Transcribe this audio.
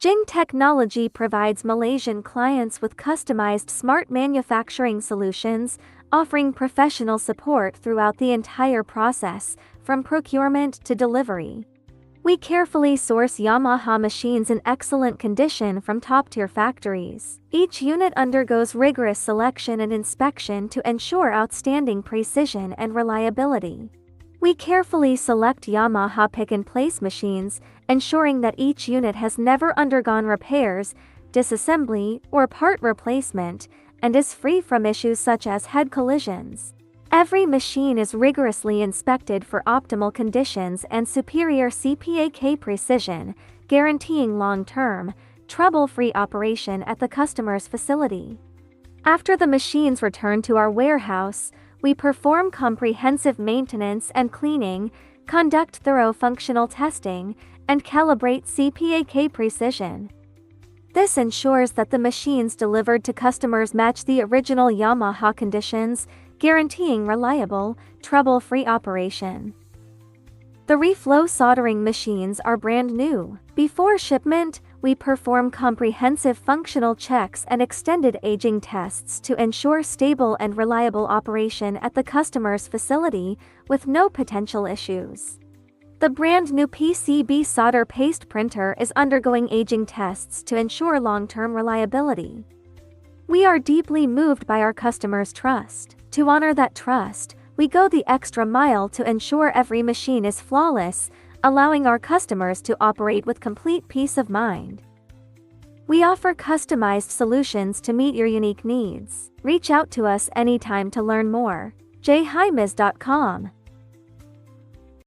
JHIMS technology provides Malaysian clients with customized smart manufacturing solutions, offering professional support throughout the entire process, from procurement to delivery. We carefully source Yamaha machines in excellent condition from top-tier factories. Each unit undergoes rigorous selection and inspection to ensure outstanding precision and reliability. We carefully select Yamaha Pick Place machines, ensuring that each unit has never undergone repairs, disassembly, or part replacement, and is free from issues such as head collisions. Every machine is rigorously inspected for optimal conditions and superior CPAK precision, guaranteeing long-term, trouble-free operation at the customer's facility. After the machines return to our warehouse, we perform comprehensive maintenance and cleaning, conduct thorough functional testing, and calibrate CPAK precision. This ensures that the machines delivered to customers match the original Yamaha conditions, guaranteeing reliable, trouble-free operation. The Reflow soldering machines are brand new. Before shipment, we perform comprehensive functional checks and extended aging tests to ensure stable and reliable operation at the customer's facility with no potential issues. The brand new PCB solder paste printer is undergoing aging tests to ensure long-term reliability. We are deeply moved by our customers' trust. To honor that trust, we go the extra mile to ensure every machine is flawless, allowing our customers to operate with complete peace of mind. We offer customized solutions to meet your unique needs. Reach out to us anytime to learn more. JHIMS.com